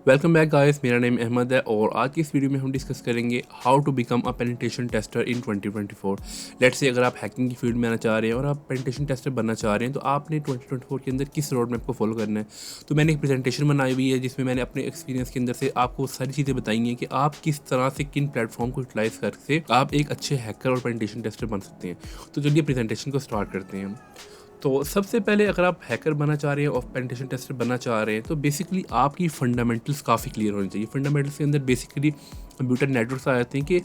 Welcome back guys, मेरा name Ahmad है और आज की इस वीडियो में हम डिस्कस करेंगे how to become a penetration tester in 2024। Let's say अगर आप हैकिंग की फील्ड में आना चाह रहे हैं और आप पेनिट्रेशन टेस्टर बनना चाह रहे हैं तो आपने 2024 के अंदर किस रोड मैप को फॉलो करना है। तो मैंने एक प्रेजेंटेशन बनाई हुई है जिसमें मैंने अपने एक्सपीरियंस के अंदर से आपको सारी चीज़ें बताई हैं कि आप किस तरह से किन प्लेटफॉर्म को यूटिलाइज करके आप एक अच्छे हैकर और पेनिट्रेशन टेस्टर बन सकते हैं। तो चलिए प्रेजेंटेशन को स्टार्ट करते हैं। तो सबसे पहले अगर आप हैकर बनना चाह रहे हैं और पेनिट्रेशन टेस्टर बनना चाह रहे हैं तो बेसिकली आपकी फंडामेंटल्स काफ़ी क्लियर होनी चाहिए। फंडामेंटल्स के अंदर बेसिकली कंप्यूटर नेटवर्क्स आ जाते हैं कि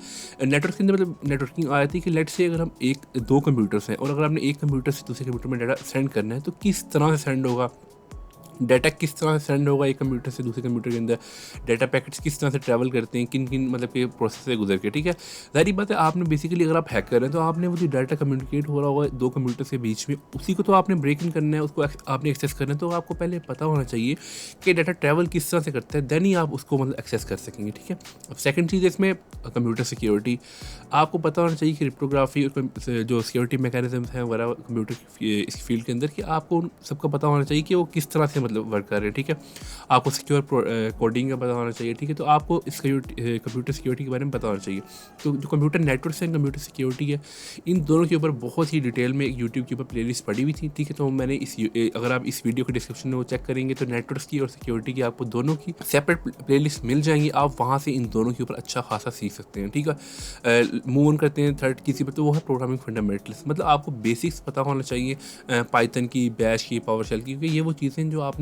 नेटवर्क के अंदर मतलब नेटवर्किंग आ जाती है कि लेट से अगर हम दो कंप्यूटर्स हैं और अगर आपने एक कंप्यूटर से दूसरे कंप्यूटर में डाटा सेंड करना है तो किस तरह से सेंड होगा, डाटा किस तरह से सेंड होगा एक कंप्यूटर से दूसरे कंप्यूटर के अंदर, डाटा पैकेट्स किस तरह से ट्रैवल करते हैं, किन किन मतलब के प्रोसेस से गुजर के। ठीक है, जाहिर बात है आपने बेसिकली अगर आप हैकर हैं तो आपने वो जो डाटा कम्युनिकेट हो रहा होगा दो कंप्यूटर के बीच में उसी को तो आपने ब्रेक इन करना है, उसको आपने एक्सेस करना है। तो आपको पहले पता होना चाहिए कि डाटा ट्रैवल किस तरह से करता है, देन ही आप उसको मतलब एक्सेस कर सकेंगे। ठीक है, अब सेकेंड चीज़ इसमें कंप्यूटर सिक्योरिटी। आपको पता होना चाहिए कि क्रिप्टोग्राफी और जो सिक्योरिटी मैकेनिज्म हैं वगैरह कंप्यूटर इस फील्ड के अंदर कि आपको उन सबका पता होना चाहिए कि वो किस तरह से मतलब वर्क कर रहे हैं। ठीक है, आपको सिक्योर कोडिंग का पता होना चाहिए। ठीक है, तो आपको कंप्यूटर सिक्योरिटी के बारे में पता होना चाहिए। तो जो कंप्यूटर नेटवर्क है, कंप्यूटर सिक्योरिटी है, इन दोनों के ऊपर बहुत ही डिटेल में एक यूट्यूब के ऊपर प्लेलिस्ट पड़ी हुई थी। ठीक है, तो मैंने अगर आप इस वीडियो के डिस्क्रिप्शन में वो चेक करेंगे तो नेटवर्क की और सिक्योरिटी की आपको दोनों की सेपरेट प्लेलिस्ट मिल जाएंगी। आप वहाँ से इन दोनों के ऊपर अच्छा खासा सीख सकते हैं। ठीक है, मूव ऑन करते हैं थर्ड किसी पर, तो वो है प्रोग्रामिंग फंडामेंटल्स। मतलब आपको बेसिक्स पता होना चाहिए पाइथन की, बैश की, पावर शेल की, क्योंकि ये वो चीज़ें जो आपने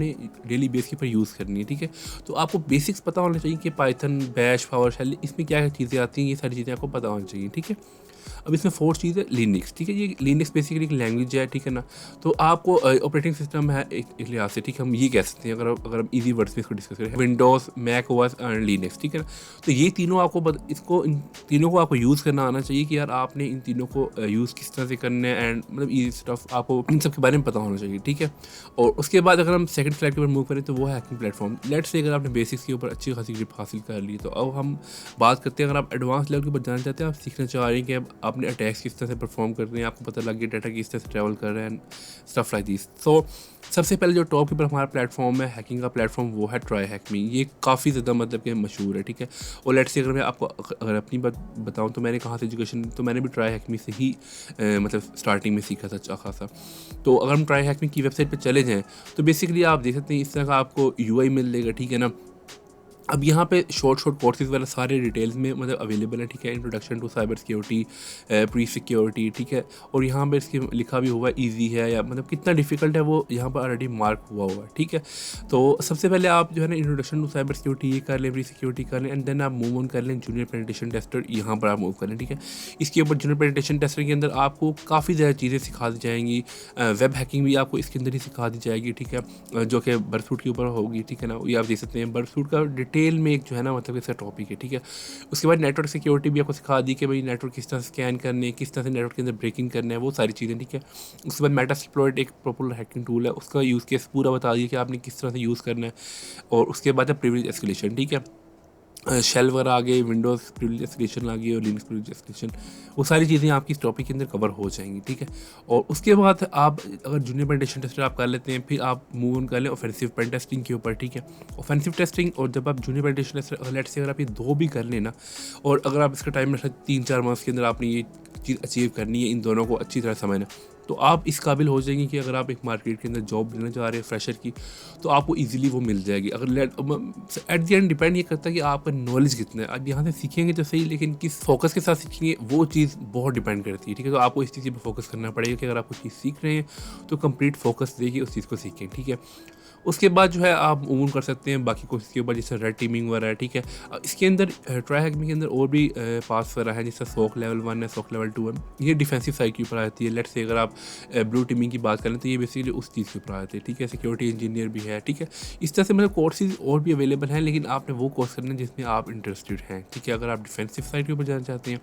डेली बेस के ऊपर यूज़ करनी है। ठीक है, तो आपको बेसिक्स पता होना चाहिए कि पाइथन, बैश, पावर शेल इसमें क्या क्या चीज़ें आती हैं, ये सारी चीज़ें आपको पता होनी चाहिए। ठीक है, अब इसमें फोर्थ चीज़ है लिनक्स। ठीक है, ये लिनक्स बेसिकली एक लैंग्वेज है। ठीक है ना, तो आपको ऑपरेटिंग सिस्टम है एक लिहाज से। ठीक है, हम ये कह सकते हैं अगर हम ईजी वर्ड्स में इसको डिस्कस करें, Windows, Mac OS and Linux. ठीक है ना, तो ये तीनों आपको इन तीनों को आपको यूज़ करना आना चाहिए कि यार आपने इन तीनों को यूज़ किस तरह से करना है एंड मतलब ईजी स्टफ आपको इन सब के बारे में पता होना चाहिए। ठीक है, और उसके बाद अगर हम सेकंड फ्लैग के ऊपर मूव करें तो वो है हैकिंग प्लेटफॉर्म। लेट्स से अगर आपने बेसिक्स के ऊपर अच्छी खासी ग्रिप हासिल कर ली तो अब हम बात करते हैं, अगर आप एडवांस लेवल के ऊपर जाना चाहते हैं, आप सीखना चाह रहे हैं कि अब आपने अटैक्स किस तरह से परफॉर्म कर रहे हैं, आपको पता लग गया डाटा किस तरह से ट्रैवल कर रहे हैं, स्टफ लाइक दिस। सो सबसे पहले जो टॉप के ऊपर हमारा प्लेटफॉर्म है हैकिंग का प्लेटफॉर्म वो है ट्राई हैक मी। ये काफ़ी ज़्यादा मतलब कि मशहूर है। ठीक है, और लेट्स से अगर मैं आपको अगर अपनी बात बताऊँ तो मैंने कहाँ से एजुकेशन, तो मैंने भी ट्राई हैक मी से ही मतलब स्टार्टिंग में सीखा था अच्छा खासा। तो अगर हम ट्राई हैक मी की वेबसाइट पर चले जाएँ तो बेसिकली आप देख सकते हैं इस तरह का आपको यूआई मिल जाएगा। ठीक है ना, अब यहाँ पे शॉर्ट कोर्सेज वाला सारे डिटेल्स में मतलब अवेलेबल है। ठीक है, introduction to cyber security, pre security. ठीक है, और यहाँ पे इसके लिखा भी हुआ है ईजी है या मतलब कितना डिफिकल्ट है वो यहाँ पर ऑलरेडी मार्क हुआ है। ठीक है, तो सबसे पहले आप जो है ना इंट्रोडक्शन टू साइबर सिक्योरिटी ये कर लें, प्री सिक्योरिटी कर लें, एंड देन आप मूव ऑन कर लें जूनियर पेनिट्रेशन टेस्टर, यहाँ पर आप मूव कर लें। ठीक है, इसके ऊपर जूनियर पेनिट्रेशन टेस्टर के अंदर आपको काफ़ी ज़्यादा चीज़ें सिखा दी जाएंगी। वेब हैकिंग भी आपको इसके अंदर ही सिखा दी जाएगी। ठीक है, जो कि बर्डसूट के ऊपर होगी। ठीक है ना, ये आप देख सकते हैं बर्डसूट का डिटेल में एक जो है ना मतलब इसका टॉपिक है। ठीक है, उसके बाद नेटवर्क सिक्योरिटी भी आपको सिखा दी कि भाई नेटवर्क किस तरह से स्कैन करने, किस तरह से नेटवर्क के अंदर ब्रेकिंग करना है, वो सारी चीज़ें। ठीक है, उसके बाद मेटास्प्लॉइट एक प्रॉपर हैकिंग टूल है, उसका यूज़ केस पूरा बता दिया कि आपने किस तरह से यूज़ करना है। और उसके बाद है प्रिविलेज एस्केलेशन। ठीक है, शेल वगैरह आ गए, विंडोज़ प्रिविलेज एस्केलेशन आ गई और लिनक्स प्रिविलेज एस्केलेशन, वो सारी चीज़ें आपकी इस टॉपिक के अंदर कवर हो जाएंगी। ठीक है, और उसके बाद आप अगर जूनियर पेनिट्रेशन टेस्टर आप कर लेते हैं फिर आप मूव ऑन कर लें ऑफेंसिव पेन टेस्टिंग के ऊपर। ठीक है, ऑफेंसिव टेस्टिंग और जब आप जूनियर पेनिट्रेशन टेस्टर लेट से अगर आप ये दो भी कर लेना और अगर आप इसका टाइम रखा 3-4 मंथ्स के अंदर आपने ये चीज़ अचीव करनी है, इन दोनों को अच्छी तरह समझना, तो आप इस काबिल हो जाएंगे कि अगर आप एक मार्केट के अंदर जॉब लेना चाह रहे हैं फ्रेशर की तो आपको इजीली वो मिल जाएगी। अगर एट द एंड डिपेंड ये करता है कि आपका नॉलेज कितना है। आप यहाँ से सीखेंगे तो सही, लेकिन किस फोकस के साथ सीखेंगे वो चीज़ बहुत डिपेंड करती है। ठीक है, तो आपको इस चीज़ पर फोकस करना पड़ेगा कि अगर आप कोई चीज़ सीख रहे हैं तो कंप्लीट फोकस देके उस चीज़ को सीखें। ठीक है, उसके बाद जो है आप मूव कर सकते हैं बाकी कोर्स के ऊपर जैसे रेड टीमिंग वगैरह है। ठीक है, इसके अंदर ट्राई हैकिंग के अंदर और भी पास वगैरह है जैसे सोक लेवल 1 है, सोक लेवल 2 है, ये डिफेंसिव साइड के ऊपर आती है। लेट्स से अगर आप ब्लू टीमिंग की बात करें तो ये बेसिकली उस चीज़ के ऊपर आते हैं। ठीक है, सिक्योरिटी इंजीनियर भी है। ठीक है, इस तरह से मतलब कोर्सेज और भी अवेलेबल हैं, लेकिन आपने वो कोर्स करना है जिसमें आप इंटरेस्टेड हैं। ठीक है, अगर आप डिफेंसिव साइड के ऊपर जाना चाहते हैं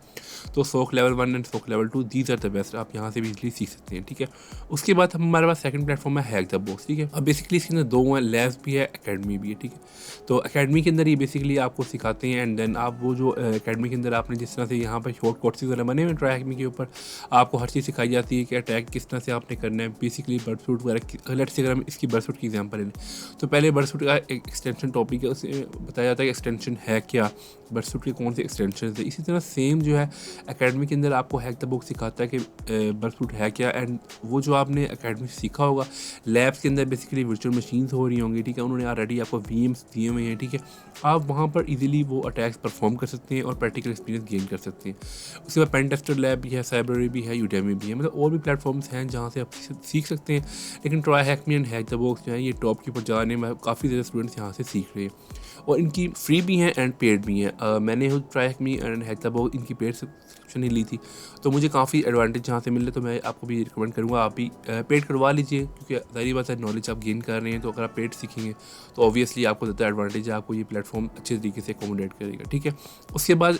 तो soak level 1 and soak level 2 these are the best, आप यहाँ से भी इजली सीख सकते हैं। ठीक है, उसके बाद हमारे पास सेकंड प्लेटफॉर्म है हैक द बॉक्स। ठीक है, अब बेसिकली इसके अंदर दो हैं, लैब्स भी है, एकेडमी भी है, ठीक है। तो एकेडमी के अंदर ये बेसिकली आपको सिखाते हैं एंड देन आप वो जो एकेडमी के अंदर आपने जिस तरह से यहाँ पर शॉर्ट कोर्सेज वगैरह बने हुए ट्राई हैकिंग के ऊपर, आपको हर चीज़ सिखाई जाती है कि अटैक किस तरह से आपने करना है, बेसिकली बर्डसूट वगैरह। लेट्स से अगर हम इसकी बर्डसूट की एग्जांपल लें तो पहले बर्डसूट का एक एक्सटेंशन टॉपिक है, उसमें बताया जाता है कि एक्सटेंशन है क्या, बर्डसूट के कौन से एक्सटेंशन है। इसी तरह सेम जो है एकेडमी के अंदर आपको हैक द बॉक्स सिखाता है कि बर्डसूट है क्या, एंड वो जो आपने एकेडमी से सीखा होगा लैब्स के अंदर बेसिकली वर्चुअल मशीन्स हो रही होंगी, ठीक है, उन्होंने ऑलरेडी आपको वीएम्स दिए हुए हैं, ठीक है, आप वहाँ पर इजीली वो अटैक्स परफॉर्म कर सकते हैं और प्रैक्टिकल एक्सपीरियंस गेन कर सकते हैं। उसके बाद पेन टेस्टर लैब भी है, साइबररी भी है, यूडेमी भी है, मतलब और भी प्लेटफॉर्म्स हैं जहाँ से आप सीख सकते हैं। लेकिन try hack me and hack the box जो है ये टॉप के ऊपर जाने में काफ़ी ज़्यादा स्टूडेंट्स यहाँ से सीख रहे हैं और इनकी फ्री भी हैं एंड पेड भी हैं। मैंने खुद try hack me and hack the box इनकी पेड सब्सक्रिप्शन ही ली थी, तो मुझे काफ़ी एडवांटेज जहाँ से मिल रहे, तो मैं आपको भी रिकमेंड करूँगा आप भी पेड करवा लीजिए, क्योंकि ज़ाहिर बात है नॉलेज आप गेन कर रहे हैं, तो अगर आप पेड सीखेंगे तो ऑब्वियसली आपको ज़्यादा एडवांटेज है, आपको ये प्लेटफॉर्म अच्छे तरीके से अकोमोडेट करेगा, ठीक है। उसके बाद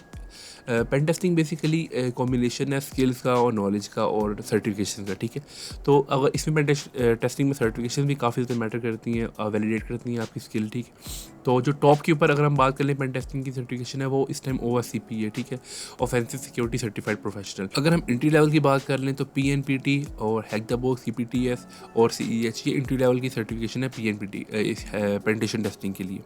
पेन टेस्टिंग बेसिकली कॉम्बिनेशन है स्किल्स का और नॉलेज का और सर्टिफिकेशन का, ठीक है। तो अगर इसमें पेन टेस्टिंग में सर्टिफिकेशन भी काफ़ी ज़्यादा मैटर करती हैं, वैलिडेट करती हैं आपकी स्किल, ठीक है। तो जो टॉप के ऊपर अगर हम बात कर लें पेन टेस्टिंग की सर्टिफिकेशन है वो इस टाइम OSCP है, ठीक है, ऑफेंसिव सिक्योरिटी सर्टिफाइड प्रोफेशनल। अगर हम एंट्री लेवल की बात कर लें तो PNPT और हैक द बॉक्स, CPTS और CEH, ये एंट्री लेवल की सर्टिफिकेशन है PNPT पेन टेस्टिंग के लिए।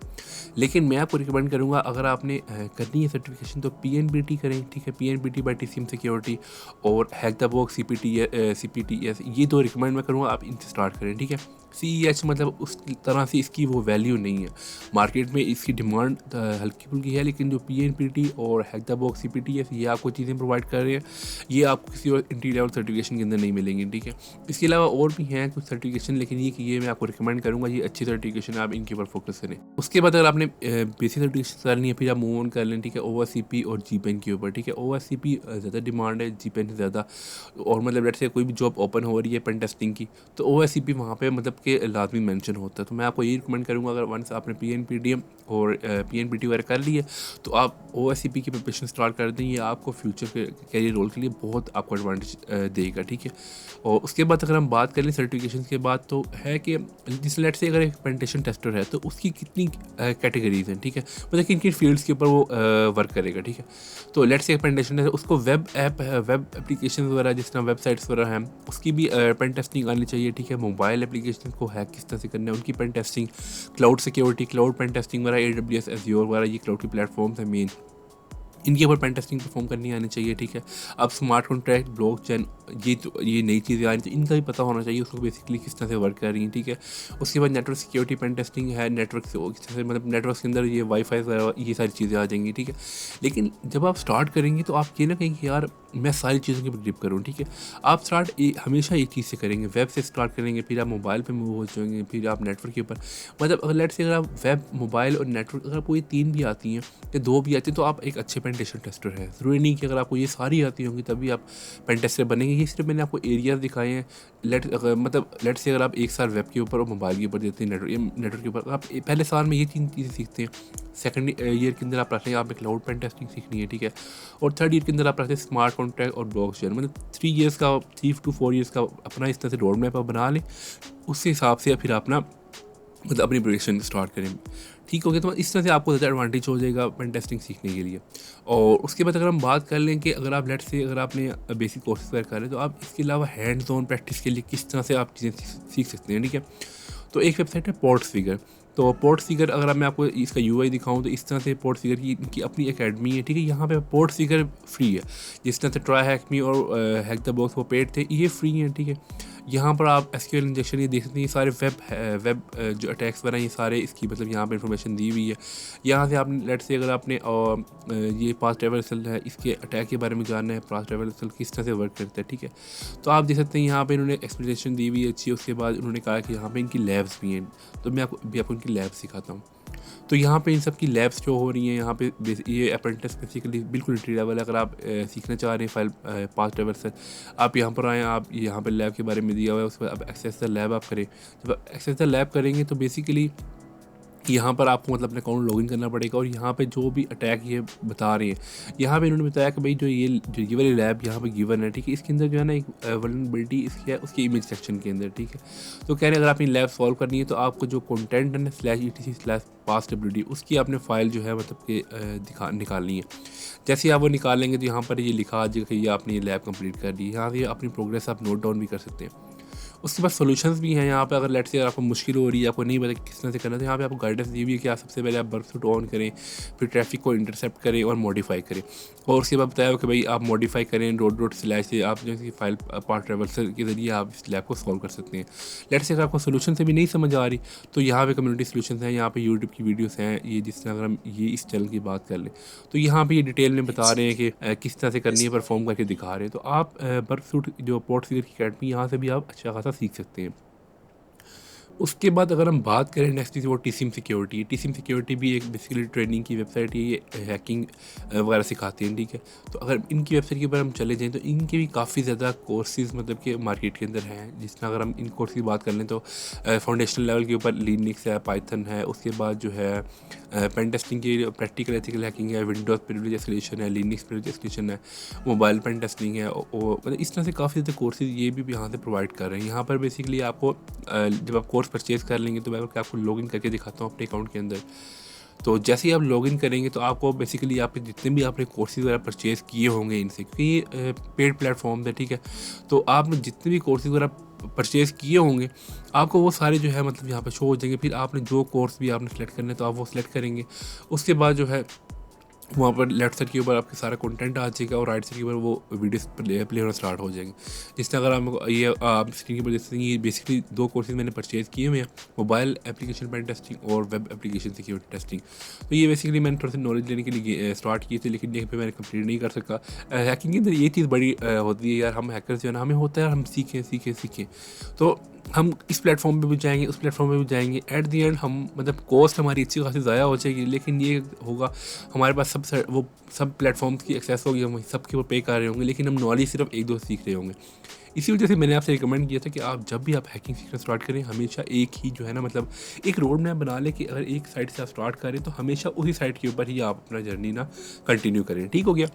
लेकिन मैं आपको रिकमेंड करूँगा अगर आपने करनी है सर्टिफिकेशन तो PNPT करें, ठीक है, PNPT बाय TCM सिक्योरिटी और हैक द बॉक्स CPTS, ये दो रिकमेंड मैं करूँगा, आप इनसे स्टार्ट करें, ठीक है। CEH मतलब उस तरह से इसकी वो वैल्यू नहीं है मार्केट में, इसकी डिमांड हल्की फुल्की है, लेकिन जो PNPT और हैक द बॉक्स CPTS ये आपको चीज़ें प्रोवाइड कर रहे हैं, ये आपको किसी और एंट्री लेवल सर्टिफिकेशन के अंदर नहीं मिलेंगी, ठीक है। इसके अलावा और भी हैं कुछ सर्टिफिकेशन, लेकिन ये मैं आपको रिकमेंड करूँगा, ये अच्छी सर्टिफिकेशन है, आप इनके ऊपर फोकस करें। उसके बाद अगर आपने बेसिक सर्टिफिकेशन करनी है फिर आप मूव ऑन कर लें, ठीक है, OSCP और GPEN के ऊपर, ठीक है। OSCP ज़्यादा डिमांड है, GPEN से ज़्यादा, और मतलब लेट्स से कोई भी जॉब ओपन हो रही है पेन टेस्टिंग की तो OSCP वहाँ पे मतलब कि लाजमी मेंशन होता है। तो मैं आपको ये रिकमेंड करूँगा अगर वंस आपने PNPT और PNPT वगैरह कर लिए तो आप OSCP की प्रिपरेशन स्टार्ट कर दें, ये आपको फ्यूचर के कैरियर रोल के लिए बहुत आपको एडवांटेज देगा, ठीक है। और उसके बाद अगर हम बात करें सर्टिफिकेशन के बाद तो है कि जिस लेट से अगर एक पेनिटेशन टेस्टर है तो उसकी कितनी कैटेगरीज हैं, ठीक है, मतलब किन किन फील्ड्स के ऊपर वो वर्क करेगा, ठीक है। तो लेट से एक पेनिटेशन टेस्टर उसको वेब एप्लीकेशन वगैरह जिस तरह वेबसाइट्स वगैरह हैं उसकी भी पेन टेस्टिंग आनी चाहिए, ठीक है। मोबाइल एप्लीकेशन को हैक किस तरह से करना है उनकी pen testing, cloud security, cloud pen testing वगैरह, AWS Azure वगैरह ये क्लाउड की प्लेटफॉर्म्स हैं मेन, इनके ऊपर पेन टेस्टिंग परफॉर्म करनी आनी चाहिए, ठीक है। अब स्मार्ट कॉन्ट्रैक्ट, ब्लॉकचेन, ये नई चीज़ें आ रही तो इनका भी पता होना चाहिए उसको बेसिकली किस तरह से वर्क कर रही हैं, ठीक है। उसके बाद नेटवर्क सिक्योरिटी पेन टेस्टिंग है, नेटवर्क से किस तरह से मतलब नेटवर्क के अंदर ये वाईफाई ये सारी चीज़ें आ जाएंगी, ठीक है। लेकिन जब आप स्टार्ट करेंगे तो आप ये ना कहें कि यार मैं सारी चीज़ों की ग्रिप करूँ, ठीक है। आप स्टार्ट हमेशा एक चीज़ से करेंगे, वेब से स्टार्ट करेंगे, फिर आप मोबाइल पे मूव हो जाएंगे, फिर आप नेटवर्क के ऊपर, मतलब अगर लेट से अगर आप वेब, मोबाइल और नेटवर्क अगर आपको ये 3 भी आती हैं या 2 भी आती हैं तो आप एक अच्छे पेनिटेशन टेस्टर हैं। ज़रूरी नहीं कि अगर आपको ये सारी आती होंगी तभी आप पेन टेस्टर बनेंगे, ये सिर्फ मैंने आपको एरियाज दिखाए हैं। लेट से अगर आप एक साल वेब के ऊपर और मोबाइल के ऊपर देते हैं, नेटवर्क के ऊपर, आप पहले साल में ये 3 चीज़ें सीखते हैं, सेकंड ईयर के अंदर आप रखते हैं आपने क्लाउड पेन टेस्टिंग सीखनी है, ठीक है, और थर्ड ईयर के अंदर आप रखते हैं स्मार्ट कॉन्ट्रैक्ट और ब्लॉकचेन, मतलब 3 to 4 ईयर्स का अपना इस तरह से रोड मैप आप बना लें, उसके हिसाब से फिर अपना मतलब अपनी प्रिपरेशन स्टार्ट करें, ठीक हो गया। तो इस तरह से आपको ज़्यादा एडवांटेज हो जाएगा पेन टेस्टिंग सीखने के लिए। और उसके बाद अगर हम बात कर लें कि अगर आप लेट से अगर आपने बेसिक कोर्सेज वगैरह कर रहे हैं तो आप इसके अलावा हैंड्स ऑन प्रैक्टिस के लिए किस तरह से आप चीज़ें सीख सकते हैं, ठीक है। तो एक वेबसाइट है पोर्ट्सफिगर, तो पोर्ट्सफिगर अगर मैं आपको इसका UI दिखाऊं तो इस तरह से पोर्ट्सफिगर की इनकी अपनी एकेडमी है, ठीक है। यहाँ पे पोर्ट्सफिगर फ्री है, जिस तरह से ट्राई हैक मी और हैक द बॉक्स वो पेड थे, ये फ्री हैं, ठीक है। यहाँ पर आप SQL इंजेक्शन ये देख सकते हैं, ये सारे वेब जो अटैक्स बना ये सारे इसकी मतलब यहाँ पे इन्फॉर्मेशन दी हुई है। यहाँ से आपने लेट से अगर आपने ये पास ट्रैवर्सल है इसके अटैक के बारे में जानना है, पास ट्रैवर्सल किस तरह से वर्क करता है, ठीक है, तो आप देख सकते हैं यहाँ पे इन्होंने एक्सप्लेनेशन दी हुई है अच्छी। उसके बाद उन्होंने कहा कि यहाँ पे इनकी लैब्स भी हैं, तो मैं आपको इनकी लैब सिखाता हूँ। तो यहाँ पे इन सब की लैब्स जो हो रही हैं यहाँ पे ये अप्रेंटिस बेसिकली बिल्कुल एंट्री लेवल है। अगर आप सीखना चाह रहे हैं फाइल पास लेवल से, आप यहाँ पर आएँ, आप यहाँ पे लैब के बारे में दिया हुआ है, उसके बाद आप एक्सेस द लैब आप करें। जब आप एक्सेस द लैब करेंगे तो बेसिकली यहाँ पर आपको मतलब अपने अकाउंट लॉगिन करना पड़ेगा और यहाँ पे जो भी अटैक ये बता रहे हैं, यहाँ पे इन्होंने बताया कि भाई जो ये वाली लैब यहाँ पे गिवन है, ठीक है, इसके अंदर जो है ना एक वल्नरेबिलिटी इसकी है उसकी इमेज सेक्शन के अंदर, ठीक है। तो कह रहे हैं अगर आपने लैब सॉल्व करनी है तो आपको जो कंटेंट है ना /etc/passwd उसकी आपने फाइल जो है मतलब कि निकालनी है। जैसे ही आप वो निकालेंगे तो यहाँ पर ये लिखा आ जाएगा कि ये आपने ये लैब कंप्लीट कर दी। यहाँ से अपनी प्रोग्रेस आप नोट डाउन भी कर सकते हैं। उसके बाद सॉल्यूशंस भी हैं यहाँ पे। अगर लेट्स से अगर आपको मुश्किल हो रही है, आपको नहीं पता किस तरह से करना है, तो यहाँ पे आपको गाइडेंस दी हुई है कि आप सबसे पहले आप बर्फ सूट ऑन करें, फिर ट्रैफिक को इंटरसेप्ट करें और मॉडिफाई करें। और उसके बाद बताया कि भाई आप मॉडिफाई करें // से आप जो है फाइल पार्ट ट्रेवल्सर के ज़रिए आप इस लैब को सॉल्व कर सकते हैं। लेट्स से अगर आपको सोल्यूशन से भी नहीं समझ आ रही तो यहाँ पे कम्युनिटी सोल्यूशन हैं, यहाँ पे यूट्यूब की वीडियोस हैं, ये जिस तरह अगर हम ये इस चैनल की बात कर लें तो यहाँ पे ये डिटेल में बता रहे हैं कि किस तरह से करनी है, परफॉर्म करके दिखा रहे हैं। तो आप बर्फ सूट जो पोर्ट सीगर की अकेडमी, यहाँ से भी आप अच्छा खासा सीख सकते हैं। उसके बाद अगर हम बात करें नेक्स्ट चीज़, वो टीसीएम सिक्योरिटी। टीसीएम सिक्योरिटी भी एक बेसिकली ट्रेनिंग की वेबसाइट है, ये हैकिंग वगैरह सिखाते हैं, ठीक है। तो अगर इनकी वेबसाइट के ऊपर हम चले जाएँ तो इनके भी काफ़ी ज़्यादा कोर्सेज़ मतलब कि मार्केट के अंदर हैं। जिस तरह अगर हम इन कोर्स की बात कर लें तो फाउंडेशनल लेवल के ऊपर लिनक्स है, पाइथन है, उसके बाद जो है पेन टेस्टिंग की प्रैक्टिकल एथिकल हैकिंग है, विंडोज़ प्रिविलेज एस्केलेशन है, लिनक्स प्रिविलेज एस्केलेशन है, मोबाइल पेन टेस्टिंग है, मतलब इस तरह से काफ़ी ज़्यादा कोर्सेज़ ये भी यहाँ से प्रोवाइड कर रहे हैं। यहाँ पर बेसिकली आपको जब आप कोर्स परचेज़ कर लेंगे तो मैं आपको लॉगिन करके दिखाता हूँ अपने अकाउंट के अंदर। तो जैसे ही आप लॉगिन करेंगे तो आपको बेसिकली आपके जितने भी आपने कोर्सेज वगैरह परचेज़ किए होंगे इनसे, क्योंकि ये पेड प्लेटफॉर्म है, ठीक है। तो आपने जितने भी कोर्सेज वगैरह परचेज़ किए होंगे आपको वो सारे जो है मतलब यहाँ पर शो हो जाएंगे। फिर आपने जो कोर्स भी आपने सेलेक्ट करना है तो आप वो सिलेक्ट करेंगे। उसके बाद जो है वहाँ पर लेफ्ट साइड के ऊपर आपके सारा कंटेंट आ जाएगा और राइट साइड के ऊपर वो वीडियोस प्ले होना स्टार्ट हो जाएंगे। जिस तरह अगर आप स्क्रीन के ऊपर देख सकते हैं, ये बेसिकली 2 कोर्सेज मैंने परचेज़ किए हुए हैं, मोबाइल एप्लीकेशन पेन टेस्टिंग और वेब एप्लीकेशन सिक्योरिटी टेस्टिंग। तो ये बेसिकली मैंने थोड़ा सा नॉलेज लेने के लिए स्टार्ट किए थे, लेकिन यहाँ पे मैंने कंप्लीट नहीं कर सका। हैकिंग के अंदर ये चीज़ बड़ी होती है यार, हम हैकर्स जो है ना, हमें होता है यार हम सीखें। तो हम इस प्लेटफॉर्म पे भी जाएंगे, उस प्लेटफॉर्म पे भी जाएंगे, एट दी एंड हम मतलब कॉस्ट हमारी अच्छी खासी ज़ाया हो जाएगी, लेकिन ये होगा हमारे पास सब प्लेटफॉर्म्स की एक्सेस होगी, हम सबके ऊपर पे कर रहे होंगे, लेकिन हम नॉलेज सिर्फ 1-2 सीख रहे होंगे। इसी वजह से मैंने आपसे रिकमेंड किया था कि आप जब भी आप हैकिंग सीखना स्टार्ट करें, हमेशा एक ही जो है ना मतलब एक रोड मैप बना लें कि अगर एक साइड से आप स्टार्ट करें तो हमेशा उसी साइड के ऊपर ही आप अपना जर्नी ना कंटिन्यू करें, ठीक हो गया।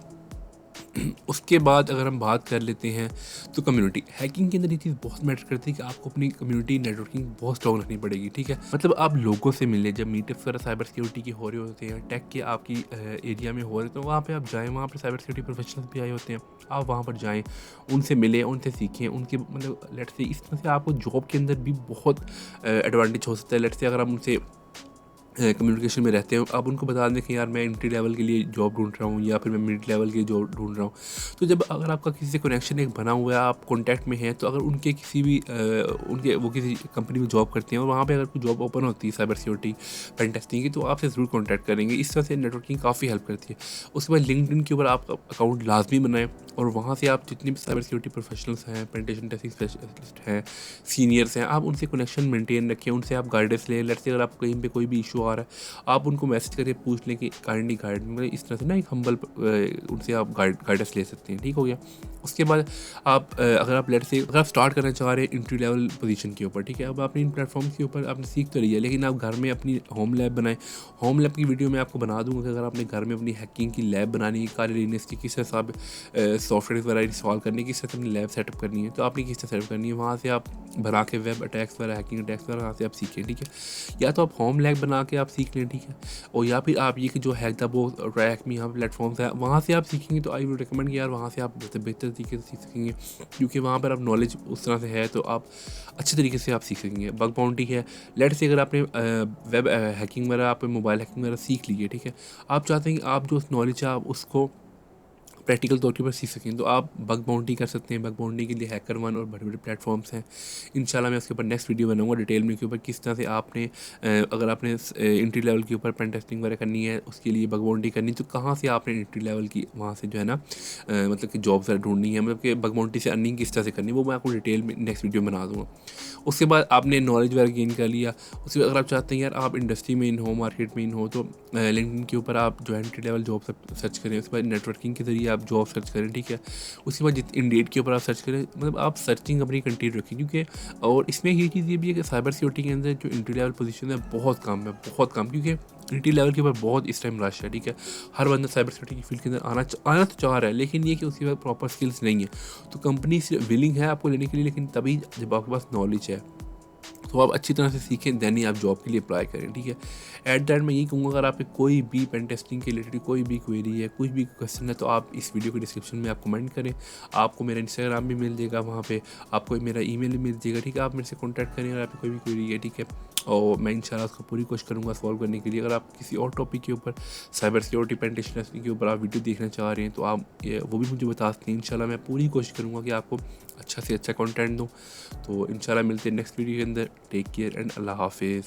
उसके बाद अगर हम बात कर लेते हैं तो कम्युनिटी हैकिंग के अंदर ये चीज़ बहुत मैटर करती है कि आपको अपनी कम्युनिटी नेटवर्किंग बहुत स्ट्रॉन्ग रखनी पड़ेगी, ठीक है। मतलब आप लोगों से मिलें, जब मीटअप्स वगैरह साइबर सिक्योरिटी के हो रहे होते हैं, टेक के आपकी एरिया में हो रहे, तो वहाँ पे आप जाएं, वहाँ पे साइबर सिक्योरिटी प्रोफेशनल्स भी आए होते हैं, आप वहाँ पर जाएं, उनसे मिलें, उनसे सीखें, उनके मतलब लेट्स से इस तरह से आपको जॉब के अंदर भी बहुत एडवांटेज हो सकता है। लेट्स से अगर आप उनसे कम्युनिकेशन में रहते हैं, आप उनको बता दें कि यार मैं एंट्री लेवल के लिए जॉब ढूंढ रहा हूँ या फिर मैं मिड लेवल के लिए जॉब ढूंढ रहा हूँ। तो जब अगर आपका किसी से कनेक्शन एक बना हुआ है, आप कॉन्टैक्ट में हैं, तो अगर उनके किसी भी उनके वो किसी कंपनी में जॉब करते हैं और वहाँ पे अगर कोई जॉब ओपन होती है साइबर सिक्योरिटी पेन टेस्टिंग की, तो आपसे ज़रूर कॉन्टैक्ट करेंगे। इस तरह से नेटवर्किंग काफ़ी हेल्प करती है। उसके बाद लिंक्डइन के ऊपर आप अकाउंट लाजमी बनाएं और वहाँ से आप जितने भी साइबर सिक्योरिटी प्रोफेशनल्स हैं, पेन टेस्टिंग स्पेशलिस्ट हैं, सीनियर्स हैं, आप उनसे कनेक्शन मेंटेन रखें, उनसे आप गाइडेंस लें। लेट्स से अगर आप कहीं पे कोई भी इशू आ रहा है, आप उनको मैसेज करके पूछ लें कि काइंडली गाइड, मतलब इस तरह से ना एक हम्बल उनसे आप गाइडेंस ले सकते हैं, ठीक हो गया। उसके बाद आप अगर आप लेट से अगर आप स्टार्ट करना चाह रहे हैं एंट्री लेवल पोजीशन के ऊपर, ठीक है, अब आपने इन प्लेटफॉर्म्स के ऊपर आपने सीख तो लिया, लेकिन आप घर में अपनी होम लैब बनाएं। होम लैब की वीडियो मैं आपको बना दूंगा कि अगर आपने घर में अपनी हैकिंग की लैब बनानी है, काले लिनक्स की किस तरह से सॉफ्टवेयर वगैरह इंस्टॉल करनी है, किस तरह से अपनी लैब सेटअप करनी है, तो आपने किस तरह सेटअप करनी है, वहाँ से आप बना के वेब अटैक्स वगैरह हैकिंग अटैक्स वगैरह वहाँ से आप सीखें, ठीक है। या तो आप होम लैब बना के आप सीख लें, ठीक है, और या फिर आप ये कि जो हैक द बॉक्स और ट्रैक में यहाँ प्लेटफॉर्म्स है वहाँ से आप सीखेंगे, तो आई वुड रिकमेंड कि यार वहाँ से आप बेहतर तरीके से सीख सकेंगे, क्योंकि वहाँ पर आप नॉलेज उस तरह से है तो आप अच्छे तरीके से आप सीख सकेंगे। बग बाउंटी है, लेट से अगर आपने वेब हैकिंग वगैरह, आप मोबाइल हैकिंग वगैरह सीख लीजिए, ठीक है, आप चाहते हैं कि आप जो नॉलेज है आप उसको प्रैक्टिकल तौर के ऊपर सीख सकें, तो आप बग बाउंटी कर सकते हैं। बग बाउंटी के लिए हैकर1 और बड़े बड़े प्लेटफॉर्म्स हैं। इंशाल्लाह मैं उसके ऊपर नेक्स्ट वीडियो बनाऊंगा डिटेल में के ऊपर किस तरह से आपने अगर आपने एंट्री लेवल के ऊपर पेन टेस्टिंग वगैरह करनी है, उसके लिए बग बाउंटी करनी, तो कहाँ से आपने एंट्री लेवल की वहाँ से जो है ना मतलब कि जॉब वगैरह ढूंढनी है, मतलब कि बग बाउंटी से अर्निंग किस तरह से करनी है, वो मैं आपको डिटेल में नेक्स्ट वीडियो बना दूँगा। उसके बाद आपने नॉलेज वगैरह गेन कर लिया। उसके बाद अगर आप चाहते हैं यार आप इंडस्ट्री में इन हो, मार्केट में इन हो, तो लिंक्डइन के ऊपर आप जो एंट्री लेवल जॉब सर्च करें। उसके बाद नेटवर्किंग के ज़रिए आप जॉब सर्च करें, ठीक है। उसके बाद इंडीड के ऊपर आप सर्च करें, मतलब आप सर्चिंग अपनी कंटिन्यू रखें, क्योंकि और इसमें ये चीज़ ये भी है कि साइबर सिक्योरिटी के अंदर जो एंट्री लेवल पोजीशन है बहुत कम है, बहुत कम, क्योंकि एंट्री लेवल के ऊपर बहुत इस टाइम रश है, ठीक है। हर बंदा साइबर सिक्योरिटी की फील्ड के अंदर आना तो चाह रहा है, लेकिन ये कि उसके पास प्रॉपर स्किल्स नहीं है। तो कंपनी विलिंग है आपको लेने के लिए, लेकिन तभी जब आपके पास नॉलेज है तो आप अच्छी तरह से सीखें, देन ही आप जॉब के लिए अप्लाई करें, ठीक है। एट द एंड मैं यही कहूँगा, अगर आपके कोई भी पेन टेस्टिंग के रिलेटेड कोई भी क्वेरी है, कुछ भी क्वेश्चन है, तो आप इस वीडियो के डिस्क्रिप्शन में आप कमेंट करें। आपको मेरा इंस्टाग्राम भी मिल जाएगा, वहाँ पे आपको मेरा ईमेल भी मिल जाएगा, ठीक है। आप मेरे से कॉन्टैक्ट करें अगर आपकी कोई भी क्वेरी है, ठीक है। और मैं इंशाल्लाह उसको पूरी कोशिश करूँगा सॉल्व करने के लिए। अगर आप किसी और टॉपिक के ऊपर साइबर सिक्योरिटी पेन टेस्टिंग के ऊपर आप वीडियो देखना चाह रहे हैं, तो आप वो भी मुझे बता सकते हैं। इंशाल्लाह मैं पूरी कोशिश करूँगा कि आपको अच्छा से अच्छा कंटेंट दूँ। तो इंशाल्लाह मिलते हैं नेक्स्ट वीडियो के अंदर। टेक केयर एंड अल्लाह हाफिज़।